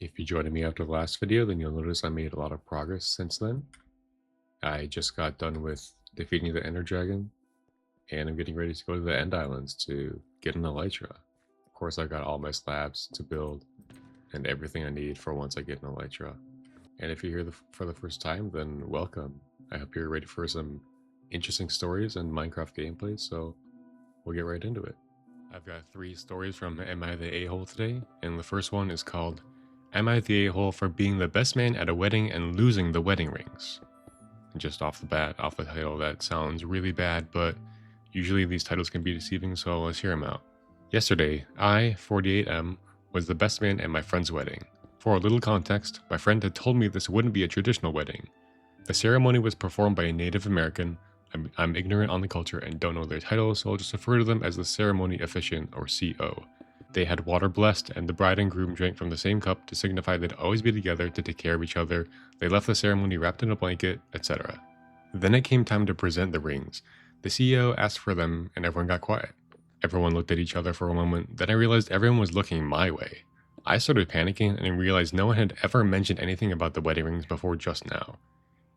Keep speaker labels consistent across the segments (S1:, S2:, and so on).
S1: If you joined me after the last video, then you'll notice I made a lot of progress since then. I just got done with defeating the Ender Dragon, and I'm getting ready to go to the End Islands to get an Elytra. Of course, I got all my slabs to build and everything I need for once I get an Elytra. And if you're here for the first time, then welcome. I hope you're ready for some interesting stories and Minecraft gameplay, so we'll get right into it. I've got 3 stories from Am I the A-Hole today, and the first one is called Am I the A-Hole for being the best man at a wedding and losing the wedding rings? And just off the bat, off the title, that sounds really bad, but usually these titles can be deceiving, so let's hear them out. Yesterday, I, 48M, was the best man at my friend's wedding. For a little context, my friend had told me this wouldn't be a traditional wedding. The ceremony was performed by a Native American. I'm ignorant on the culture and don't know their titles, so I'll just refer to them as the ceremony officiant, or CO. They had water blessed, and the bride and groom drank from the same cup to signify they'd always be together to take care of each other. They left the ceremony wrapped in a blanket, etc. Then it came time to present the rings. The CEO asked for them, and everyone got quiet. Everyone looked at each other for a moment, then I realized everyone was looking my way. I started panicking and realized no one had ever mentioned anything about the wedding rings before just now.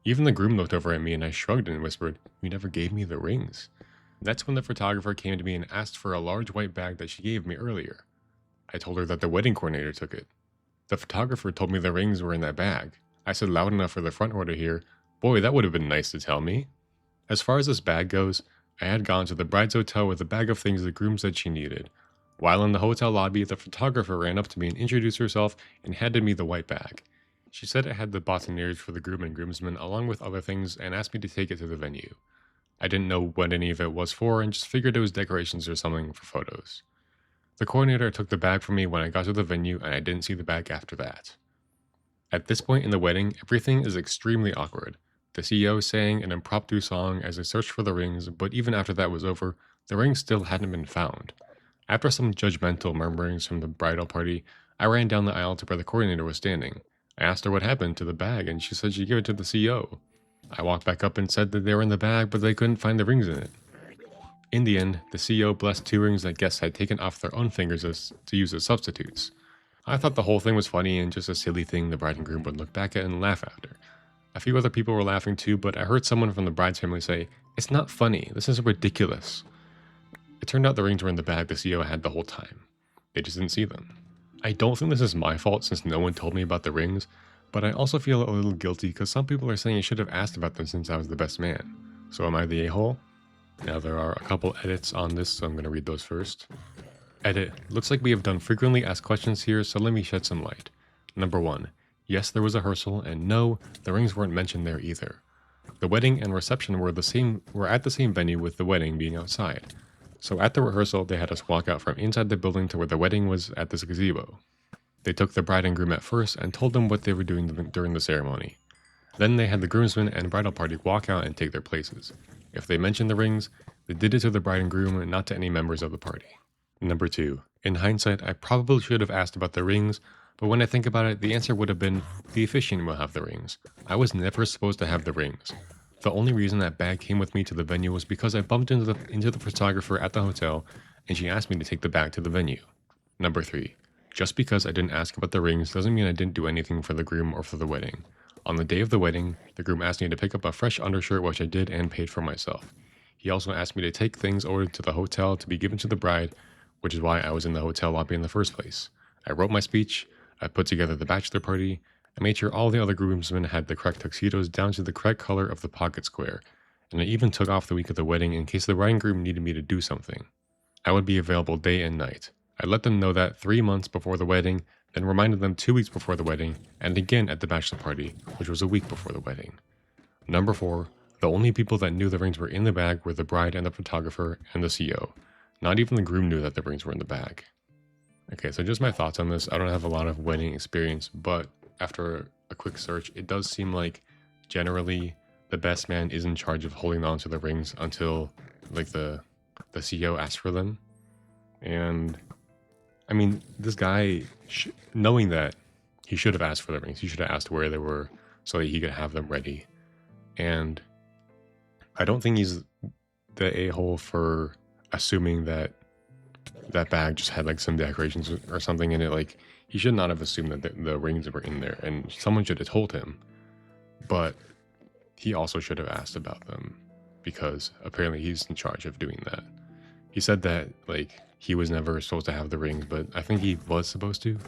S1: Even the groom looked over at me and I shrugged and whispered, "You never gave me the rings." That's when the photographer came to me and asked for a large white bag that she gave me earlier. I told her that the wedding coordinator took it. The photographer told me the rings were in that bag. I said loud enough for the front row to hear, "Boy, that would have been nice to tell me." As far as this bag goes, I had gone to the bride's hotel with a bag of things the groom said she needed. While in the hotel lobby, the photographer ran up to me and introduced herself and handed me the white bag. She said it had the botaniers for the groom and groomsmen along with other things and asked me to take it to the venue. I didn't know what any of it was for and just figured it was decorations or something for photos. The coordinator took the bag from me when I got to the venue and I didn't see the bag after that. At this point in the wedding, everything is extremely awkward. The CEO sang an impromptu song as I searched for the rings, but even after that was over, the rings still hadn't been found. After some judgmental murmurings from the bridal party, I ran down the aisle to where the coordinator was standing. I asked her what happened to the bag and she said she'd give it to the CEO. I walked back up and said that they were in the bag but they couldn't find the rings in it. In the end, the CEO blessed 2 rings that guests had taken off their own fingers to use as substitutes. I thought the whole thing was funny and just a silly thing the bride and groom would look back at and laugh after. A few other people were laughing too, but I heard someone from the bride's family say, "It's not funny, this is ridiculous." It turned out the rings were in the bag the CEO had the whole time. They just didn't see them. I don't think this is my fault since no one told me about the rings, but I also feel a little guilty because some people are saying I should have asked about them since I was the best man. So am I the a-hole? Now there are a couple edits on this, so I'm going to read those first. Edit. Looks like we have done frequently asked questions here, so let me shed some light. Number 1. Yes, there was a rehearsal, and no, the rings weren't mentioned there either. The wedding and reception were at the same venue with the wedding being outside. So at the rehearsal, they had us walk out from inside the building to where the wedding was at this gazebo. They took the bride and groom at first and told them what they were doing during the ceremony. Then they had the groomsmen and bridal party walk out and take their places. If they mentioned the rings, they did it to the bride and groom and not to any members of the party. Number 2. In hindsight, I probably should have asked about the rings, but when I think about it, the answer would have been, the officiant will have the rings. I was never supposed to have the rings. The only reason that bag came with me to the venue was because I bumped into the photographer at the hotel and she asked me to take the bag to the venue. Number 3. Just because I didn't ask about the rings doesn't mean I didn't do anything for the groom or for the wedding. On the day of the wedding, the groom asked me to pick up a fresh undershirt which I did and paid for myself. He also asked me to take things over to the hotel to be given to the bride, which is why I was in the hotel lobby in the first place. I wrote my speech, I put together the bachelor party, I made sure all the other groomsmen had the correct tuxedos down to the correct color of the pocket square, and I even took off the week of the wedding in case the bride and groom needed me to do something. I would be available day and night. I let them know that 3 months before the wedding, then reminded them 2 weeks before the wedding, and again at the bachelor party, which was a week before the wedding. Number 4. The only people that knew the rings were in the bag were the bride and the photographer and the CEO. Not even the groom knew that the rings were in the bag. Okay, so just my thoughts on this. I don't have a lot of wedding experience, but after a quick search, it does seem like generally the best man is in charge of holding on to the rings until like the CEO asks for them. And I mean, this guy, knowing that, he should have asked for the rings. He should have asked where they were so that he could have them ready. And I don't think he's the a-hole for assuming that that bag just had like some decorations or something in it. Like, He should not have assumed that the rings were in there, and someone should have told him. But he also should have asked about them, because apparently he's in charge of doing that. He said that, like, he was never supposed to have the rings, but I think he was supposed to,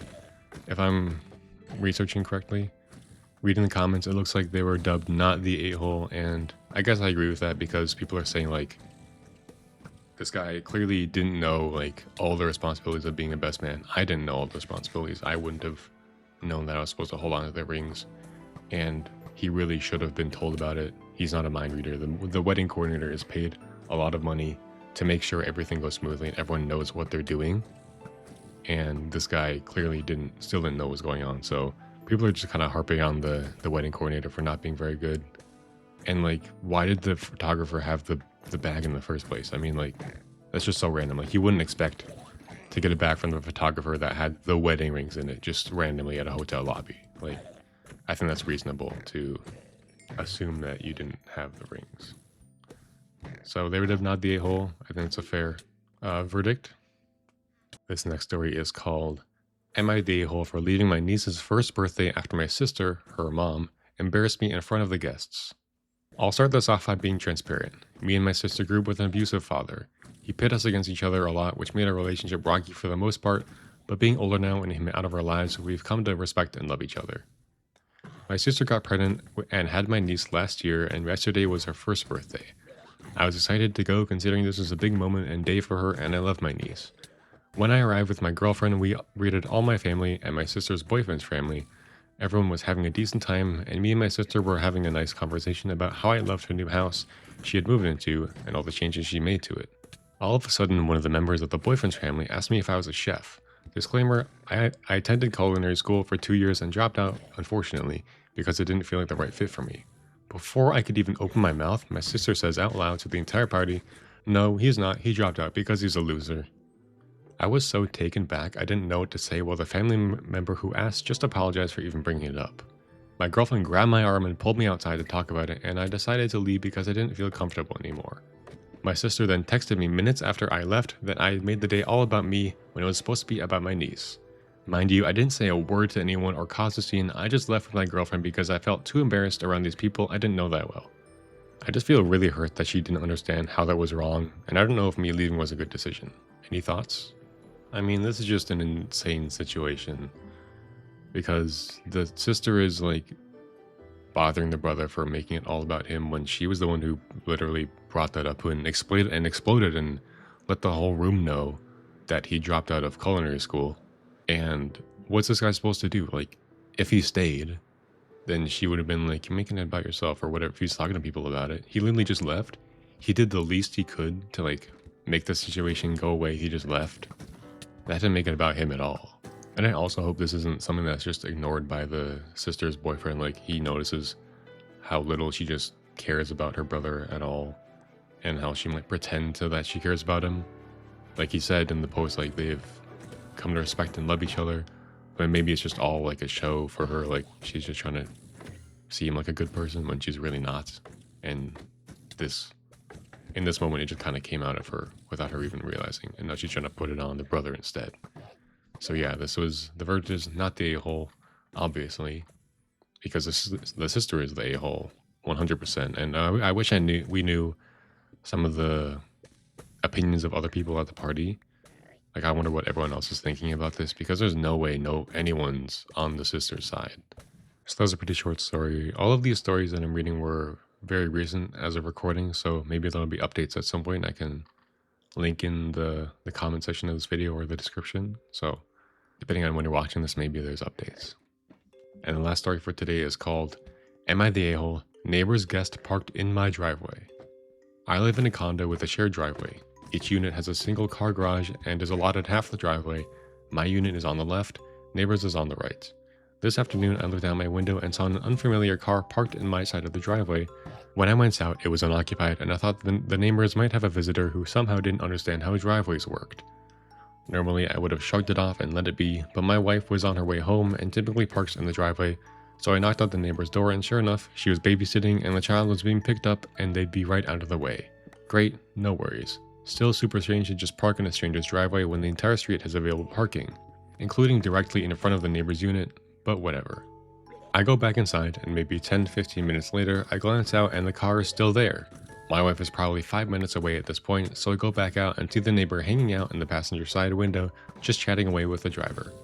S1: if I'm researching correctly. Reading the comments, it looks like they were dubbed not the a-hole, and I guess I agree with that, because people are saying, like, this guy clearly didn't know, like, all the responsibilities of being a best man. I didn't know all the responsibilities. I wouldn't have known that I was supposed to hold on to the rings, and he really should have been told about it. He's not a mind reader. The wedding coordinator is paid a lot of money to make sure everything goes smoothly and everyone knows what they're doing, and this guy clearly still didn't know what was going on. So people are just kind of harping on the wedding coordinator for not being very good. And, like, why did the photographer have the bag in the first place? I mean, like, that's just so random. Like, you wouldn't expect to get it back from the photographer that had the wedding rings in it just randomly at a hotel lobby. Like, I think that's reasonable to assume that you didn't have the rings. So they would have not the a-hole. I think it's a fair verdict. This next story is called, Am I the a-hole for leaving my niece's first birthday after my sister, her mom, embarrassed me in front of the guests? I'll start this off by being transparent. Me and my sister grew up with an abusive father. He pit us against each other a lot, which made our relationship rocky for the most part, but being older now and him out of our lives, we've come to respect and love each other. My sister got pregnant and had my niece last year, and yesterday was her first birthday. I was excited to go considering this was a big moment and day for her, and I love my niece. When I arrived with my girlfriend, we greeted all my family and my sister's boyfriend's family. Everyone was having a decent time, and me and my sister were having a nice conversation about how I loved her new house she had moved into and all the changes she made to it. All of a sudden, one of the members of the boyfriend's family asked me if I was a chef. Disclaimer, I attended culinary school for 2 years and dropped out, unfortunately, because it didn't feel like the right fit for me. Before I could even open my mouth, my sister says out loud to the entire party, "No, he's not. He dropped out because he's a loser." I was so taken back I didn't know what to say, while the family member who asked just apologized for even bringing it up. My girlfriend grabbed my arm and pulled me outside to talk about it, and I decided to leave because I didn't feel comfortable anymore. My sister then texted me minutes after I left that I made the day all about me when it was supposed to be about my niece. Mind you, I didn't say a word to anyone or cause a scene. I just left with my girlfriend because I felt too embarrassed around these people I didn't know that well. I just feel really hurt that she didn't understand how that was wrong, and I don't know if me leaving was a good decision. Any thoughts? I mean, this is just an insane situation, because the sister is, like, bothering the brother for making it all about him when she was the one who literally brought that up and exploded and let the whole room know that he dropped out of culinary school. And what's this guy supposed to do? Like, if he stayed, then she would have been like, "You're making it about yourself," or whatever. If he's talking to people about it, he literally just left. He did the least he could to, like, make the situation go away. He just left. That didn't make it about him at all. And I also hope this isn't something that's just ignored by the sister's boyfriend. Like, he notices how little she just cares about her brother at all, and how she might pretend that she cares about him. Like he said in the post, like, they've come to respect and love each other, but maybe it's just all like a show for her. Like, she's just trying to seem like a good person when she's really not. And in this moment, it just kind of came out of her without her even realizing, and now she's trying to put it on the brother instead. So yeah, the verdict is not the a-hole, obviously, because the sister is the a-hole, 100%. And I wish we knew some of the opinions of other people at the party. Like, I wonder what everyone else is thinking about this, because there's no way anyone's on the sister's side. So that was a pretty short story. All of these stories that I'm reading were very recent as of recording, so maybe there'll be updates at some point. I can link in the comment section of this video or the description. So depending on when you're watching this, maybe there's updates. And the last story for today is called, Am I the a-hole? Neighbor's guest parked in my driveway. I live in a condo with a shared driveway. Each unit has a single car garage and is allotted half the driveway. My unit is on the left, neighbor's is on the right. This afternoon, I looked out my window and saw an unfamiliar car parked in my side of the driveway. When I went out, it was unoccupied, and I thought the neighbors might have a visitor who somehow didn't understand how driveways worked. Normally, I would have shrugged it off and let it be, but my wife was on her way home and typically parks in the driveway, so I knocked on the neighbor's door, and sure enough, she was babysitting and the child was being picked up, and they'd be right out of the way. Great, no worries. Still super strange to just park in a stranger's driveway when the entire street has available parking. including directly in front of the neighbor's unit, but whatever. I go back inside, and maybe 10-15 minutes later, I glance out and the car is still there. My wife is probably 5 minutes away at this point, so I go back out and see the neighbor hanging out in the passenger side window, just chatting away with the driver.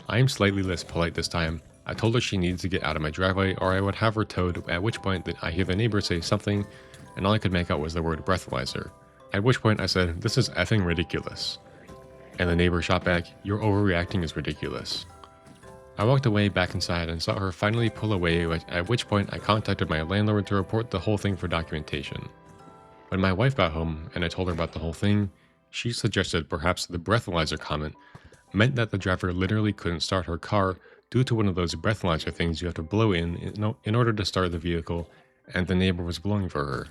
S1: I am slightly less polite this time. I told her she needs to get out of my driveway or I would have her towed, at which point I hear the neighbor say something, and all I could make out was the word breathalyzer. At which point I said, "This is effing ridiculous." And the neighbor shot back, "Your overreacting is ridiculous." I walked away back inside and saw her finally pull away, at which point I contacted my landlord to report the whole thing for documentation. When my wife got home and I told her about the whole thing, she suggested perhaps the breathalyzer comment meant that the driver literally couldn't start her car due to one of those breathalyzer things you have to blow in order to start the vehicle, and the neighbor was blowing for her.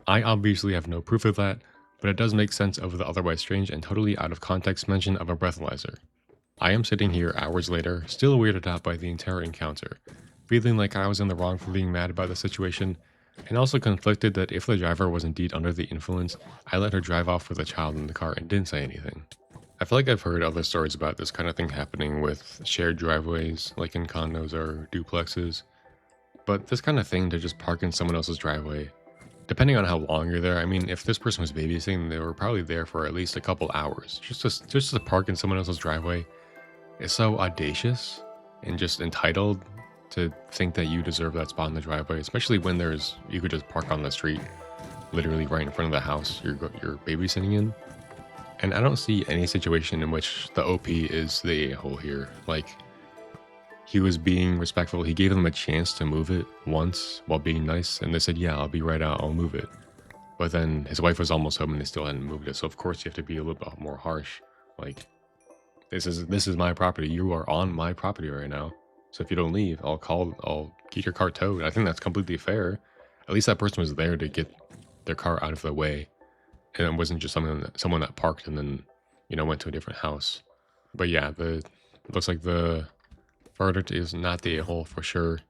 S1: I obviously have no proof of that, but it does make sense of the otherwise strange and totally out of context mention of a breathalyzer. I am sitting here hours later, still weirded out by the entire encounter, feeling like I was in the wrong for being mad about the situation, and also conflicted that if the driver was indeed under the influence, I let her drive off with a child in the car and didn't say anything. I feel like I've heard other stories about this kind of thing happening with shared driveways, like in condos or duplexes, but this kind of thing to just park in someone else's driveway, depending on how long you're there. I mean, if this person was babysitting, they were probably there for at least a couple hours. Just to park in someone else's driveway is so audacious and just entitled to think that you deserve that spot in the driveway, especially when you could just park on the street, literally right in front of the house you're babysitting in. And I don't see any situation in which the OP is the a-hole here. Like, he was being respectful. He gave them a chance to move it once while being nice, and they said, "Yeah, I'll be right out, I'll move it." But then his wife was almost home and they still hadn't moved it, so of course you have to be a little bit more harsh. Like, this is my property. You are on my property right now. So if you don't leave, I'll get your car towed. I think that's completely fair. At least that person was there to get their car out of the way. And it wasn't just someone that parked and then, went to a different house. But yeah, it looks like the verdict is not the a-hole for sure.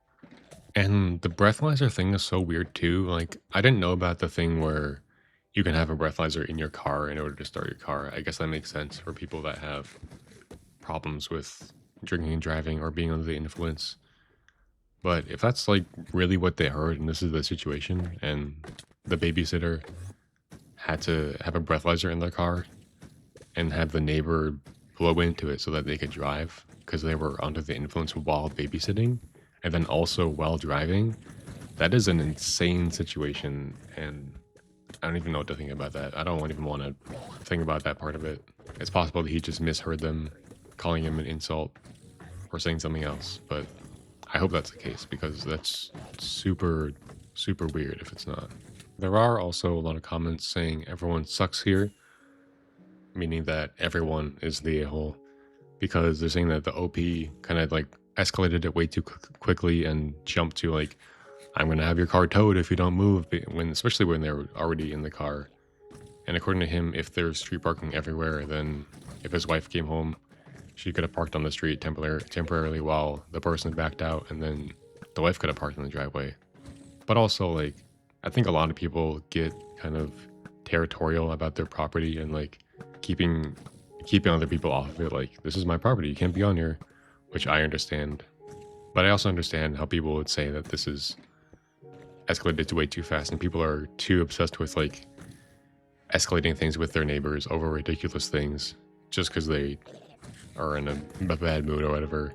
S1: And the breathalyzer thing is so weird too. Like, I didn't know about the thing where you can have a breathalyzer in your car in order to start your car. I guess that makes sense for people that have problems with drinking and driving or being under the influence. But if that's like really what they heard and this is the situation and the babysitter had to have a breathalyzer in their car and have the neighbor blow into it so that they could drive because they were under the influence while babysitting and then also while driving, that is an insane situation, and I don't even know what to think about that. I don't even want to think about that part of it. It's possible that he just misheard them calling him an insult or saying something else, but I hope that's the case because that's super, super weird if it's not. There are also a lot of comments saying everyone sucks here, meaning that everyone is the a-hole, because they're saying that the OP kind of like escalated it way too quickly and jumped to like, "I'm going to have your car towed if you don't move," especially when they're already in the car. And according to him, if there's street parking everywhere, then if his wife came home, she could have parked on the street temporarily while the person backed out, and then the wife could have parked in the driveway. But also, like, I think a lot of people get kind of territorial about their property and like keeping other people off of it. Like, "This is my property, you can't be on here," which I understand. But I also understand how people would say that this is escalated to way too fast and people are too obsessed with like escalating things with their neighbors over ridiculous things just because they are in a bad mood or whatever.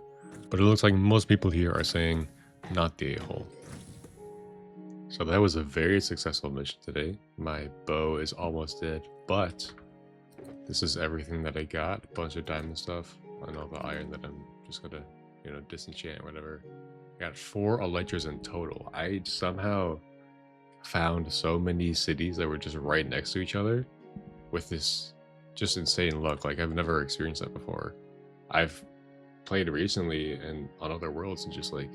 S1: But it looks like most people here are saying not the a-hole. So that was a very successful mission today. My bow is almost dead, but this is everything that I got. A bunch of diamond stuff and all the iron that I'm just gonna, disenchant or whatever. I got 4 elytras in total. I somehow found so many cities that were just right next to each other with this just insane luck. Like, I've never experienced that before. I've played recently and on other worlds and just like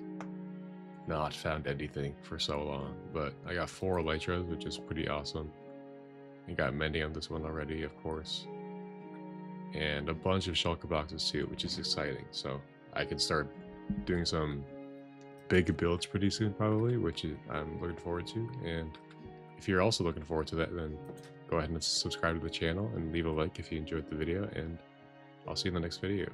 S1: not found anything for so long, but I got 4 elytras, which is pretty awesome. I got mending on this one already, of course, and a bunch of shulker boxes too, which is exciting. So I can start doing some big builds pretty soon probably, which I'm looking forward to. And if you're also looking forward to that, then go ahead and subscribe to the channel and leave a like if you enjoyed the video, and I'll see you in the next video.